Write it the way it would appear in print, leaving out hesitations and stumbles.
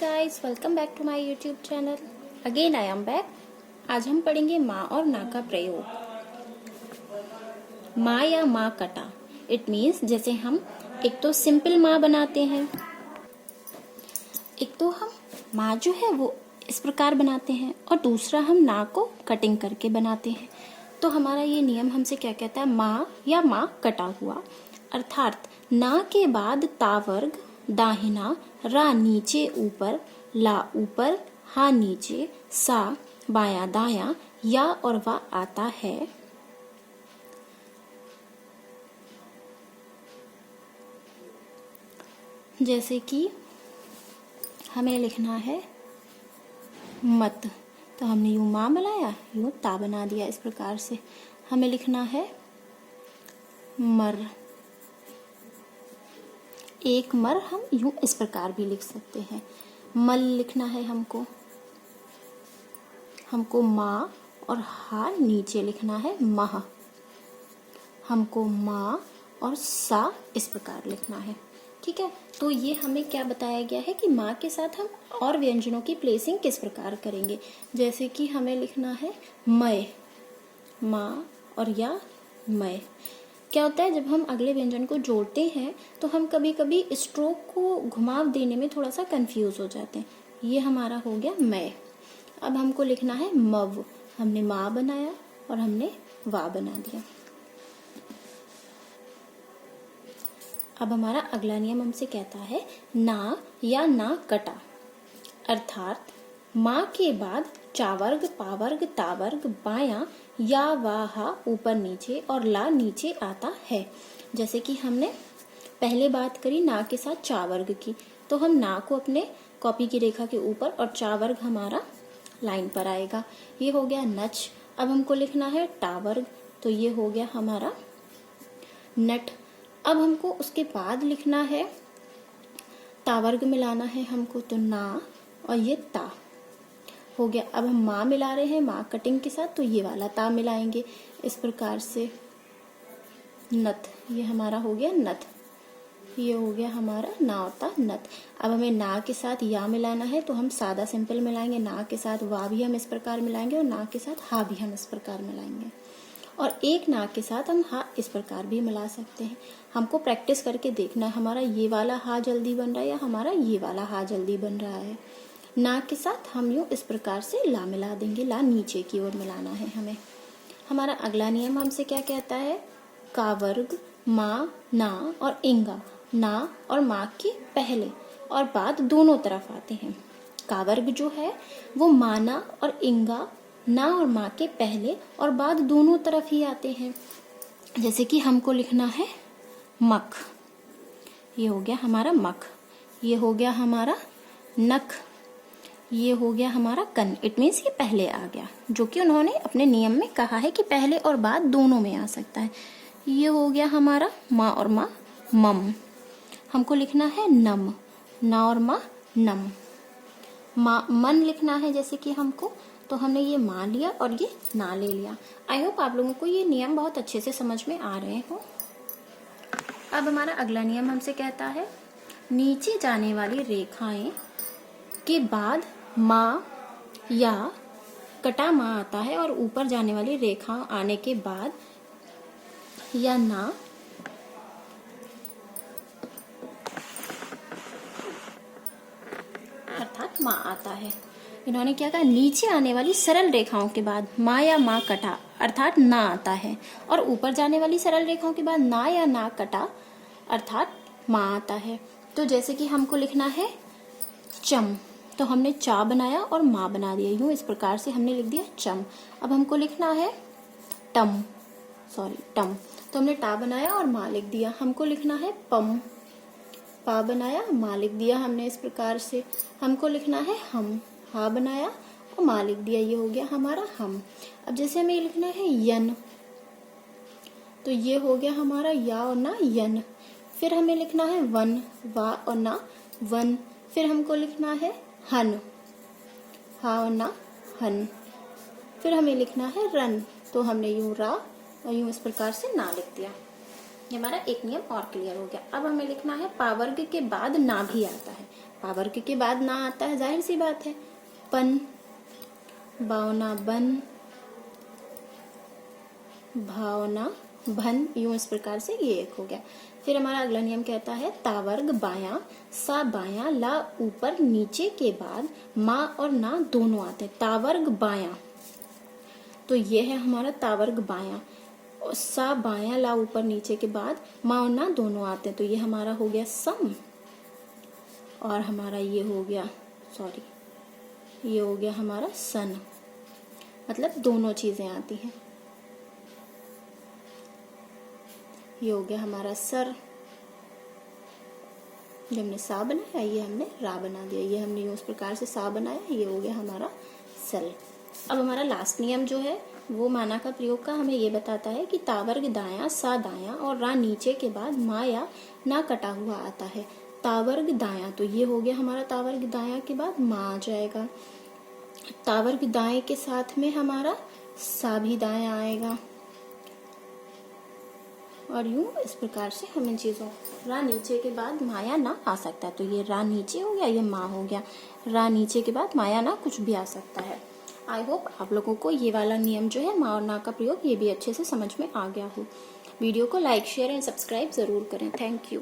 Guys, welcome back to my YouTube channel. Again I am back. आज हम पढ़ेंगे माँ और ना का प्रयोग। माँ या माँ कटा, इट मीन्स जैसे हम एक तो सिंपल माँ बनाते हैं, एक तो हम माँ जो है वो इस प्रकार बनाते हैं और दूसरा हम ना को कटिंग करके बनाते हैं। तो हमारा ये नियम हमसे क्या कहता है, माँ या माँ कटा हुआ, अर्थात ना के बाद ता वर्ग दाहिना, रा नीचे ऊपर, ला ऊपर, हा नीचे, सा बाया दाया, या और वा आता है। जैसे कि हमें लिखना है मत, तो हमने यूं माँ बनाया, यूं ता बना दिया। इस प्रकार से हमें लिखना है मर, एक मर हम यूं इस प्रकार भी लिख सकते हैं। मल लिखना है हमको माँ और हा नीचे लिखना है मह, हमको माँ और सा इस प्रकार लिखना है। ठीक है, तो ये हमें क्या बताया गया है कि माँ के साथ हम और व्यंजनों की प्लेसिंग किस प्रकार करेंगे। जैसे कि हमें लिखना है मय, माँ और या मय। क्या होता है, जब हम अगले व्यंजन को जोड़ते हैं तो हम कभी कभी स्ट्रोक को घुमाव देने में थोड़ा सा कंफ्यूज हो जाते हैं। ये हमारा हो गया मय। अब हमको लिखना है मव, हमने माँ बनाया और हमने वा बना दिया। अब हमारा अगला नियम हमसे कहता है ना या ना कटा, अर्थात माँ के बाद चावर्ग पावर्ग तावर्ग बाया या वाहा ऊपर नीचे और ला नीचे आता है। जैसे कि हमने पहले बात करी ना के साथ चावर्ग की, तो हम ना को अपने कॉपी की रेखा के ऊपर और चावर्ग हमारा लाइन पर आएगा। ये हो गया नच। अब हमको लिखना है टावर्ग, तो ये हो गया हमारा नट। अब हमको उसके बाद लिखना है तावर्ग मिलाना है हमको, तो ना और ये ता हो गया। अब हम माँ मिला रहे हैं माँ कटिंग के साथ, तो ये वाला ता मिलाएंगे इस प्रकार से नत। ये हमारा हो गया नत, ये हो गया हमारा ना और ता नत। अब हमें ना के साथ या मिलाना है, तो हम सादा सिंपल मिलाएंगे। ना के साथ वा भी हम इस प्रकार मिलाएंगे और ना के साथ हा भी हम इस प्रकार मिलाएंगे, और एक ना के साथ हम हा इस प्रकार भी मिला सकते हैं। हमको प्रैक्टिस करके देखना है हमारा ये वाला हा जल्दी बन रहा है या हमारा ये वाला हा जल्दी बन रहा है। ना के साथ हम यूं इस प्रकार से ला मिला देंगे, ला नीचे की ओर मिलाना है हमें। हमारा अगला नियम हमसे क्या कहता है, कावर्ग माँ ना और इंगा, ना और माँ के पहले और बाद दोनों तरफ आते हैं। कावर्ग जो है वो माना और इंगा ना और माँ के पहले और बाद दोनों तरफ ही आते हैं। जैसे कि हमको लिखना है मख, ये हो गया हमारा मख, ये हो गया हमारा नख, ये हो गया हमारा कन। इट मीन्स ये पहले आ गया, जो कि उन्होंने अपने नियम में कहा है कि पहले और बाद दोनों में आ सकता है। ये हो गया हमारा माँ और माँ मम। हमको लिखना है नम, ना और माँ नम। माँ मन लिखना है जैसे कि हमको, तो हमने ये माँ लिया और ये ना ले लिया। आई होप आप लोगों को ये नियम बहुत अच्छे से समझ में आ रहे हो। अब हमारा अगला नियम हमसे कहता है नीचे जाने वाली रेखाएं के बाद माँ या कटा माँ आता है और ऊपर जाने वाली रेखा आने के बाद या ना अर्थात माँ आता है। इन्होंने क्या कहा, नीचे आने वाली सरल रेखाओं के बाद माँ या माँ कटा अर्थात ना आता है, और ऊपर जाने वाली सरल रेखाओं के बाद ना या ना कटा अर्थात माँ आता है। तो जैसे कि हमको लिखना है चम, तो हमने चा बनाया और माँ बना दिया, यूं इस प्रकार से हमने लिख दिया चम। अब हमको लिखना है टम, टम, तो हमने टा बनाया और माँ लिख दिया। हमको लिखना है पम, पा बनाया माँ लिख दिया हमने इस प्रकार से। हमको लिखना है हम, हा बनाया और माँ लिख दिया, ये हो गया हमारा हम। अब जैसे हमें लिखना है यन, तो ये हो गया हमारा या और ना यन। फिर हमें लिखना है वन, वा और ना वन। फिर हमको लिखना है हन, हा और ना हन। फिर हमें लिखना है रन, तो हमने यूं रा और यूं इस प्रकार से ना लिख दिया। ये हमारा एक नियम और क्लियर हो गया। अब हमें लिखना है पावर्ग के बाद ना भी आता है। पावर्ग के बाद ना आता है, जाहिर सी बात है। पन, भावना बन, भावना भन, यूं इस प्रकार से ये एक हो गया। फिर हमारा अगला नियम कहता है तावर्ग बायां, सा बायां, ला ऊपर नीचे के बाद माँ और ना दोनों आते हैं। तावर्ग बायां, तो ये है हमारा तावर्ग बायां। और सा बायां, ला ऊपर नीचे के बाद माँ और ना दोनों आते हैं, तो ये हमारा हो गया सम। और हमारा ये हो गया, ये हो गया हमारा सन, मतलब दोनों चीजें आती हैं। ये हो गया हमारा सर, जो हमने सा बनाया ये हमने रा बना दिया, ये हमने उस प्रकार से सा बनाया, ये हो गया हमारा सल। अब हमारा लास्ट नियम जो है वो माना का प्रयोग का हमें ये बताता है कि तावर्ग दाया, सा दाया और रा नीचे के बाद मा या ना कटा हुआ आता है। तावर्ग दाया, तो ये हो गया हमारा तावर्ग दाया के बाद मा आ जाएगा। तावर्ग दाएं के साथ में हमारा सा भी दाया आएगा। और यूं इस प्रकार से हम इन चीजों, रा नीचे के बाद माया ना आ सकता है, तो ये रा नीचे हो गया, ये माँ हो गया। रा नीचे के बाद माया ना कुछ भी आ सकता है। आई होप आप लोगों को ये वाला नियम जो है माँ और ना का प्रयोग ये भी अच्छे से समझ में आ गया हो। वीडियो को लाइक, शेयर एंड सब्सक्राइब जरूर करें। Thank you.